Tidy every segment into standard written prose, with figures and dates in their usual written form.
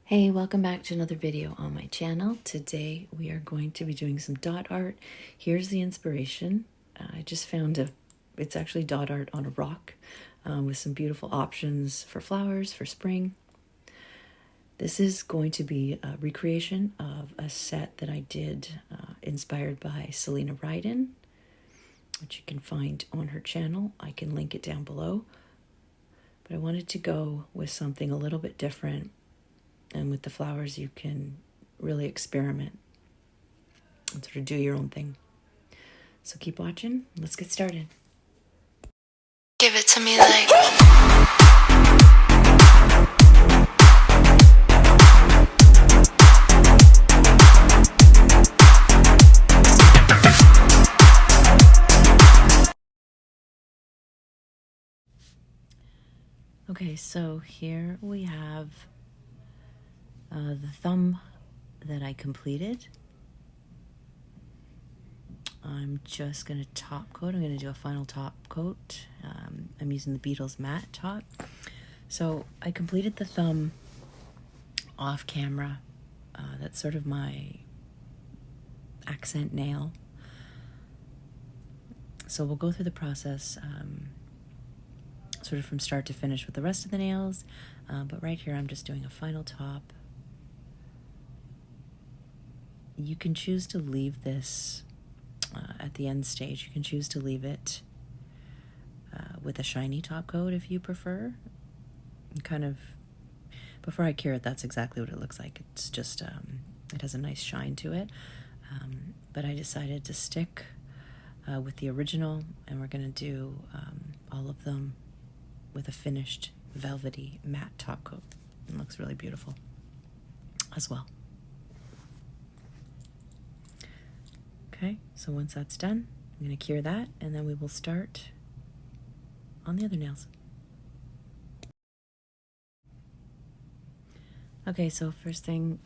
Hey, welcome back to another video on my channel. Today we are going to be doing some dot art. Here's the inspiration. I just found it's actually dot art on a rock with some beautiful options for flowers for spring. This is going to be a recreation of a set that I did inspired by Celina Rydén, which you can find on her channel. I can link it down below. But I wanted to go with something a little bit different. And with the flowers, you can really experiment and sort of do your own thing. So keep watching. Let's get started. Give it to me like... Okay, so here we have the thumb that I completed. I'm just going to top coat. I'm going to do a final top coat. I'm using the Beetles matte top. So I completed the thumb off camera. That's sort of my accent nail. So we'll go through the process sort of from start to finish with the rest of the nails. But right here I'm just doing a final top. You can choose to leave this at the end stage. You can choose to leave it with a shiny top coat if you prefer. Kind of, before I cure it, that's exactly what it looks like. It's just, it has a nice shine to it. But I decided to stick with the original, and we're going to do all of them with a finished velvety matte top coat. It looks really beautiful as well. Okay, so once that's done, I'm going to cure that, and then we will start on the other nails. Okay, so first thing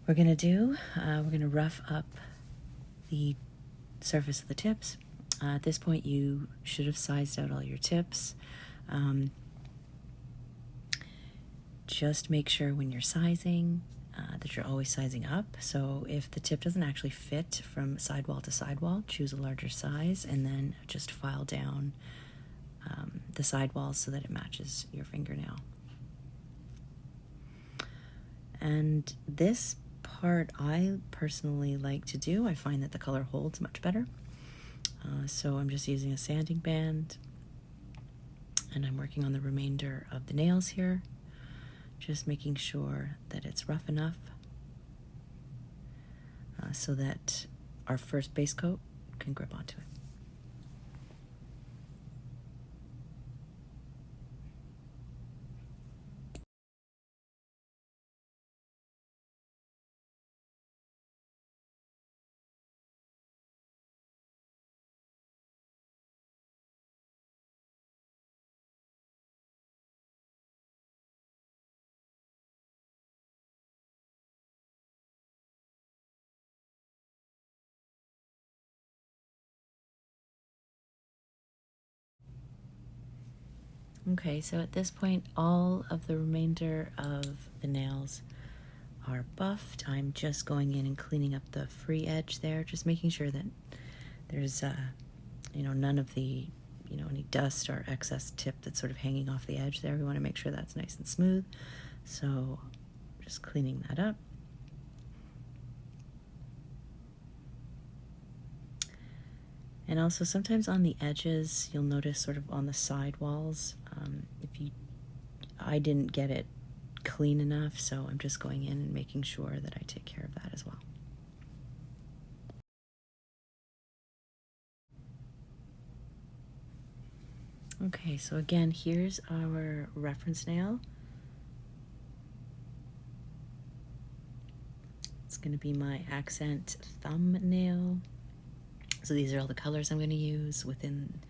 we're going to do, we're going to rough up the surface of the tips. At this point, you should have sized out all your tips. Just make sure when you're sizing that you're always sizing up. So if the tip doesn't actually fit from sidewall to sidewall, choose a larger size and then just file down the sidewalls so that it matches your fingernail. And this part I personally like to do. I find that the color holds much better. So I'm just using a sanding band and I'm working on the remainder of the nails here. Just making sure that it's rough enough so that our first base coat can grip onto it. Okay, so at this point, all of the remainder of the nails are buffed. I'm just going in and cleaning up the free edge there, just making sure that there's, none of the, any dust or excess tip that's sort of hanging off the edge there. We want to make sure that's nice and smooth. So just cleaning that up. And also sometimes on the edges, you'll notice sort of on the side walls, I didn't get it clean enough, so I'm just going in and making sure that I take care of that as well. Okay, so again, here's our reference nail. It's going to be my accent thumbnail. So these are all the colors I'm going to use within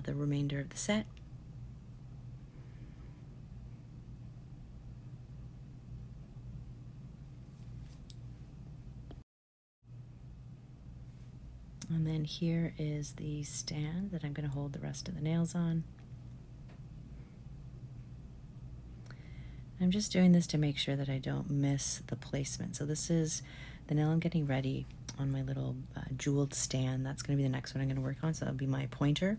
the remainder of the set. And then here is the stand that I'm going to hold the rest of the nails on. I'm just doing this to make sure that I don't miss the placement. So this is the nail I'm getting ready on my little jeweled stand. That's going to be the next one I'm going to work on. So that'll be my pointer.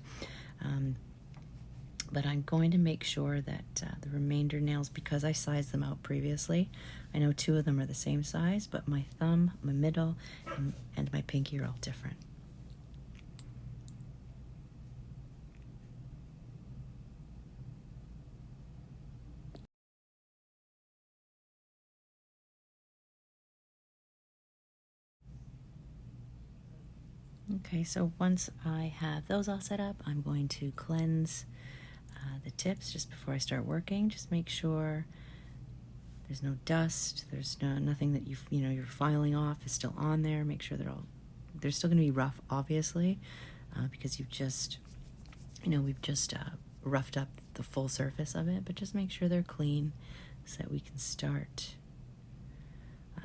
But I'm going to make sure that the remainder nails, because I sized them out previously, I know 2 of them are the same size, but my thumb, my middle, and my pinky are all different. Okay, so once I have those all set up, I'm going to cleanse the tips just before I start working. Just make sure there's no dust, there's nothing that you're filing off is still on there. Make sure they're still going to be rough, obviously, because we've just roughed up the full surface of it. But just make sure they're clean so that we can start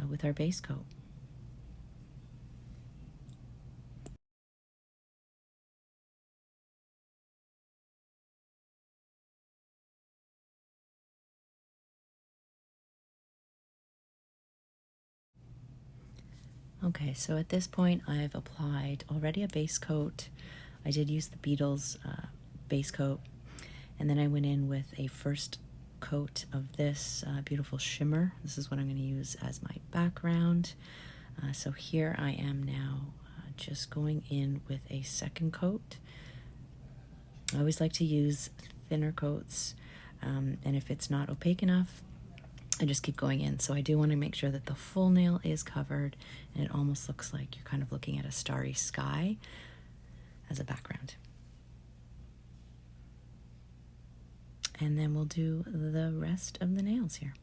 with our base coat. Okay, so at this point I've applied already a base coat. I did use the Beetles base coat, and then I went in with a first coat of this beautiful shimmer. This is what I'm going to use as my background. So here I am now just going in with a second coat. I always like to use thinner coats, and if it's not opaque enough, I just keep going in. So I do want to make sure that the full nail is covered and it almost looks like you're kind of looking at a starry sky as a background. And then we'll do the rest of the nails here.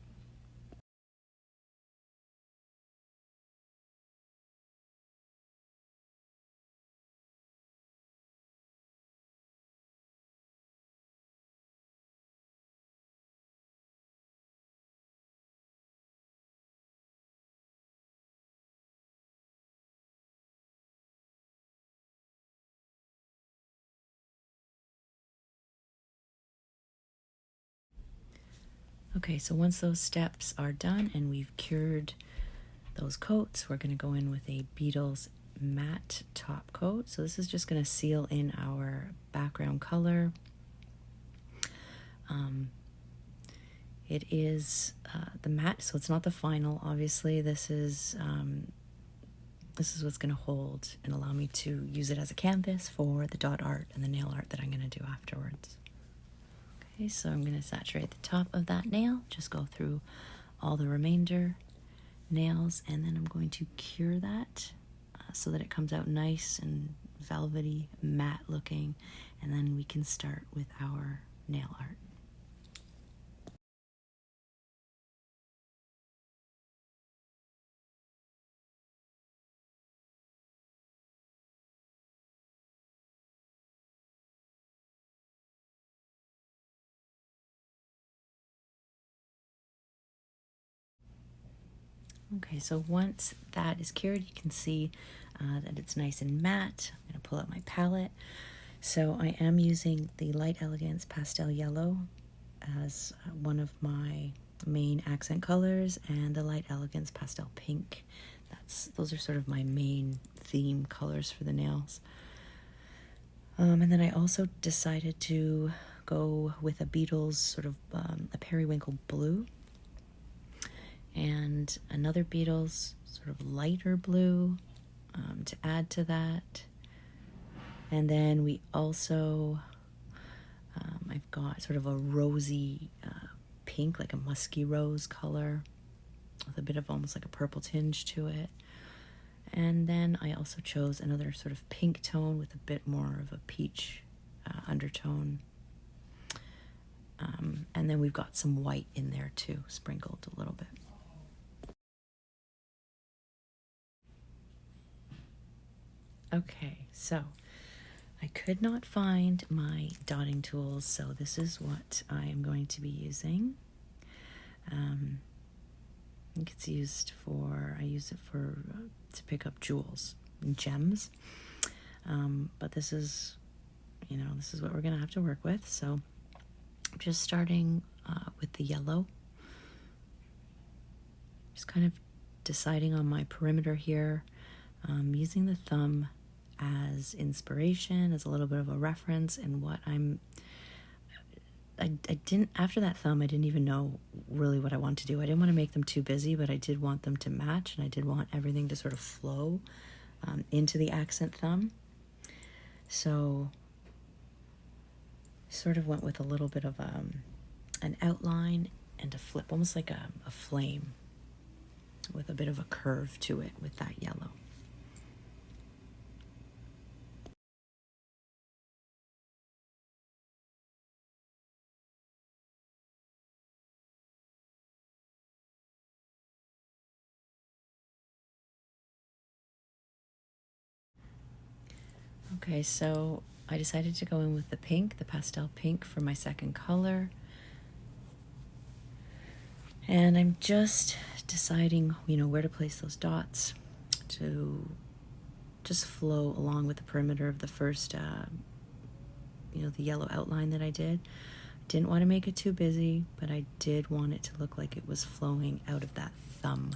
Okay, so once those steps are done and we've cured those coats, we're going to go in with a Beetles matte top coat. So this is just going to seal in our background color. It is the matte, so it's not the final. Obviously, this is what's going to hold and allow me to use it as a canvas for the dot art and the nail art that I'm going to do afterwards. Okay, so I'm going to saturate the top of that nail, just go through all the remainder nails, and then I'm going to cure that so that it comes out nice and velvety, matte looking, and then we can start with our nail art. Okay, so once that is cured, you can see that it's nice and matte. I'm going to pull out my palette. So I am using the Light Elegance Pastel Yellow as one of my main accent colors, and the Light Elegance Pastel Pink. Those are sort of my main theme colors for the nails. And then I also decided to go with a Beetles sort of a periwinkle blue, and another Beetles sort of lighter blue to add to that. And then we also, I've got sort of a rosy pink, like a musky rose color with a bit of almost like a purple tinge to it. And then I also chose another sort of pink tone with a bit more of a peach undertone. And then we've got some white in there too, sprinkled a little bit. Okay, so I could not find my dotting tools, so this is what I am going to be using. I think it's used for, I use it for, to pick up jewels and gems. But this is what we're gonna have to work with. So I'm just starting with the yellow. Just kind of deciding on my perimeter here, using the thumb as inspiration, as a little bit of a reference, and what I didn't, after that thumb, I didn't even know really what I wanted to do. I didn't want to make them too busy, but I did want them to match, and I did want everything to sort of flow into the accent thumb. So sort of went with a little bit of an outline and a flip, almost like a flame with a bit of a curve to it with that yellow. Okay, so I decided to go in with the pink, the pastel pink, for my second color. And I'm just deciding, where to place those dots to just flow along with the perimeter of the first, the yellow outline that I did. Didn't want to make it too busy, but I did want it to look like it was flowing out of that thumb.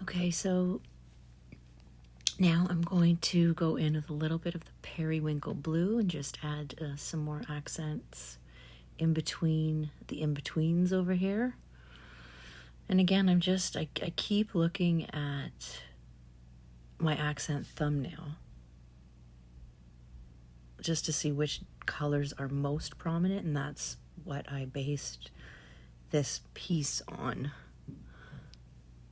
Okay, so now I'm going to go in with a little bit of the periwinkle blue and just add some more accents in between the in-betweens over here. And again, I keep looking at my accent thumbnail just to see which colors are most prominent, and that's what I based this piece on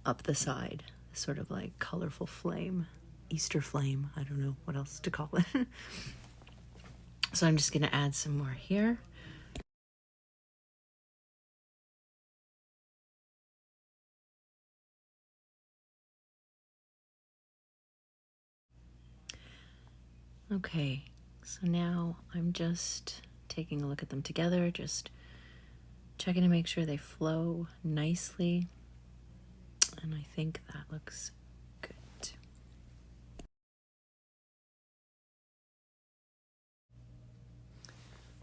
up the side, sort of like colorful flame, Easter flame, I don't know what else to call it. So I'm just going to add some more here. Okay, so now I'm just taking a look at them together, just checking to make sure they flow nicely. And I think that looks good.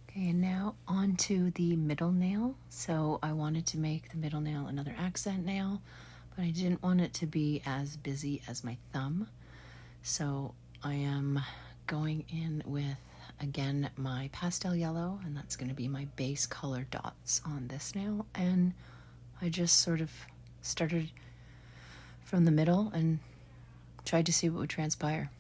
Okay, and now onto the middle nail. So I wanted to make the middle nail another accent nail, but I didn't want it to be as busy as my thumb. So I am going in with, again, my pastel yellow, and that's going to be my base color dots on this nail. And I just sort of started from the middle and tried to see what would transpire.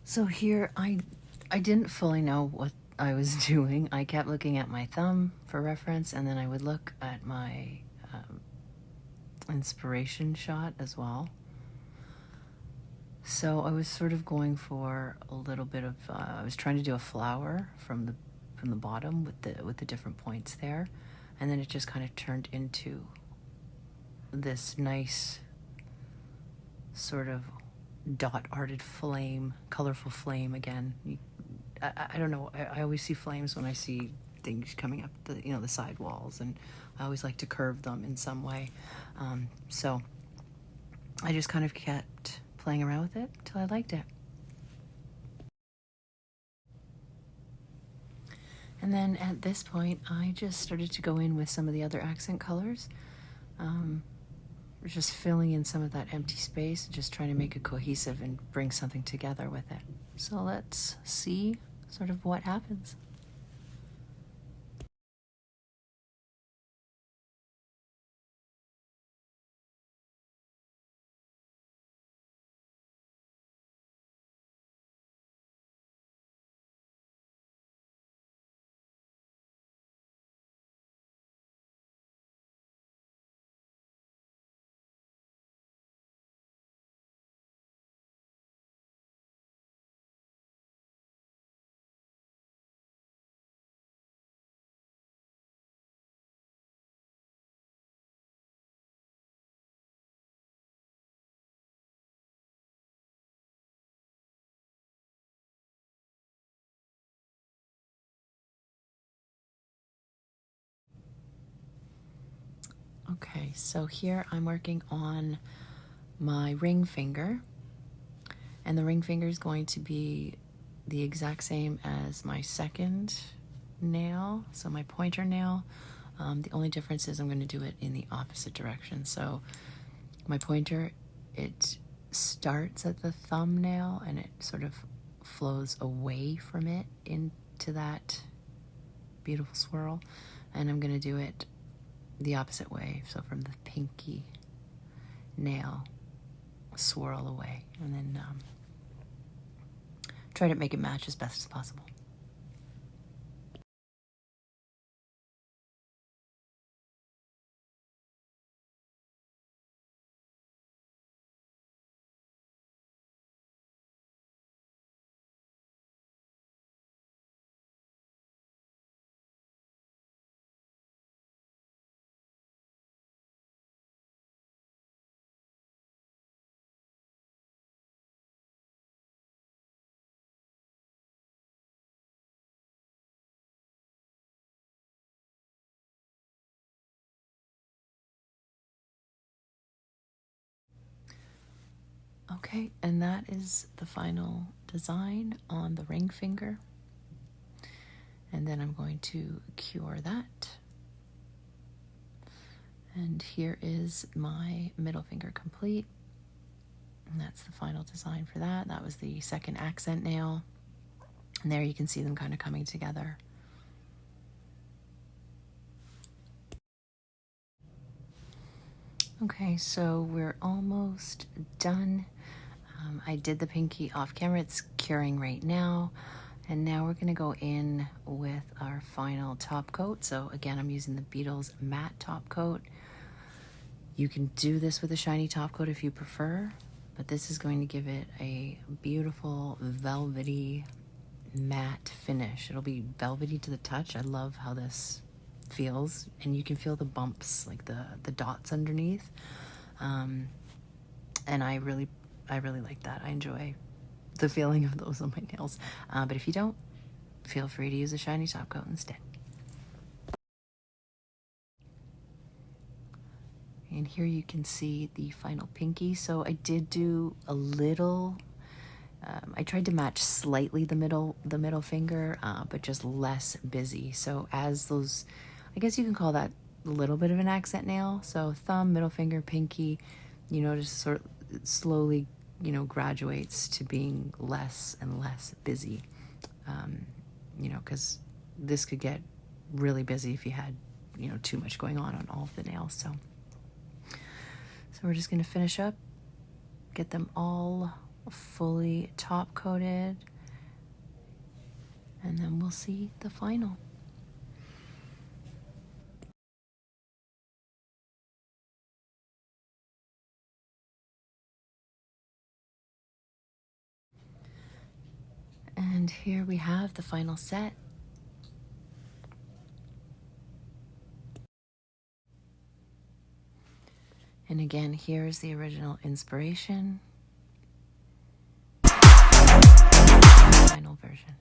So here I didn't fully know what I was doing. I kept looking at my thumb for reference, and then I would look at my inspiration shot as well. So I was sort of going for a little bit of I was trying to do a flower from the bottom with the different points there, and then it just kind of turned into this nice sort of dot arted flame, colorful flame again. I don't know. I always see flames when I see things coming up the side walls, and I always like to curve them in some way. So I just kind of kept playing around with it till I liked it. And then at this point, I just started to go in with some of the other accent colors. Just filling in some of that empty space, just trying to make it cohesive and bring something together with it. So let's see sort of what happens. Okay, so here I'm working on my ring finger, and the ring finger is going to be the exact same as my second nail, so my pointer nail. The only difference is I'm going to do it in the opposite direction. So my pointer, it starts at the thumbnail and it sort of flows away from it into that beautiful swirl, and I'm going to do it the opposite way, so from the pinky nail swirl away, and then try to make it match as best as possible. Okay, and that is the final design on the ring finger. And then I'm going to cure that. And here is my middle finger complete. And that's the final design for that. That was the second accent nail. And there you can see them kind of coming together. Okay, so we're almost done. I did the pinky off camera. It's curing right now. And now we're going to go in with our final top coat. So again, I'm using the Beetles matte top coat. You can do this with a shiny top coat if you prefer, but this is going to give it a beautiful velvety matte finish. It'll be velvety to the touch. I love how this feels, and you can feel the bumps, like the dots underneath. And I really like that. I enjoy the feeling of those on my nails. But if you don't, feel free to use a shiny top coat instead. And here you can see the final pinky. So I did do a little, I tried to match slightly the middle finger, but just less busy. So as those, I guess you can call that a little bit of an accent nail. So thumb, middle finger, pinky, you know, just sort of slowly, you know, graduates to being less and less busy. You know, because this could get really busy if you had, you know, too much going on all of the nails. So we're just going to finish up, get them all fully top coated, and then we'll see the final. And here we have the final set. And again, here's the original inspiration, final version.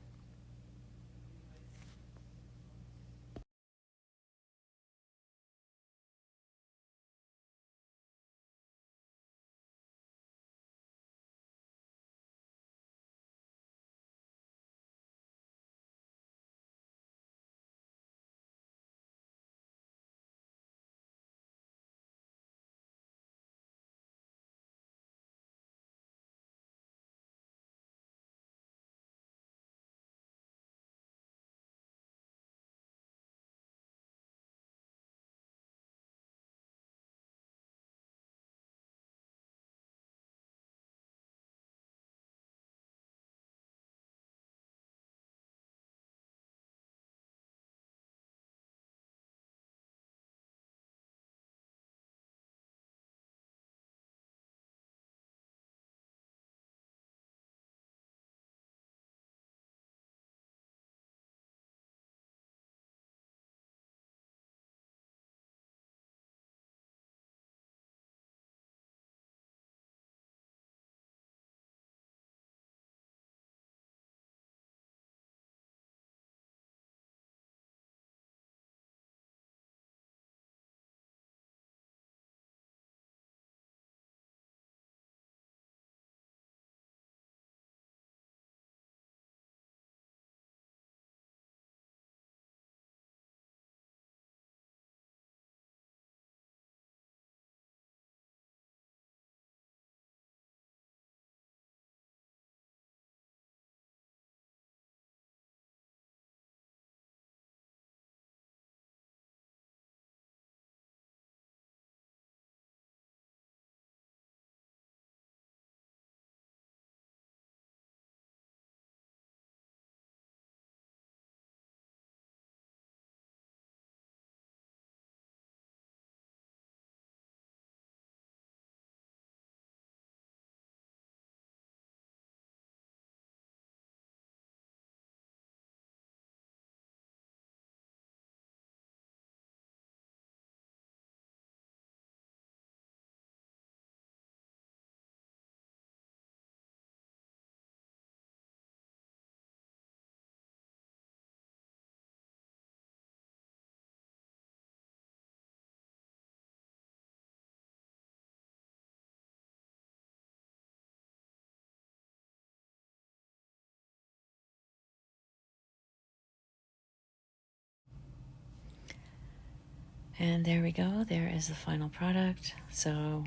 And there we go. There is the final product. So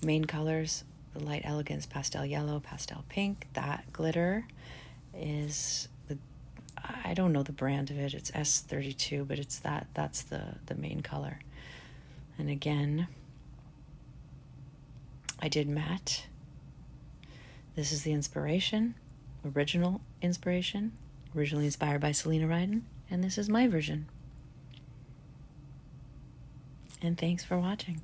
main colors, the light Elegance Pastel Yellow Pastel Pink. That glitter is the, I don't know the brand of it. It's S32, but it's that's the main color. And again, I did matte. This is the inspiration, original inspiration, originally inspired by Celina Rydén, and this is my version. And thanks for watching.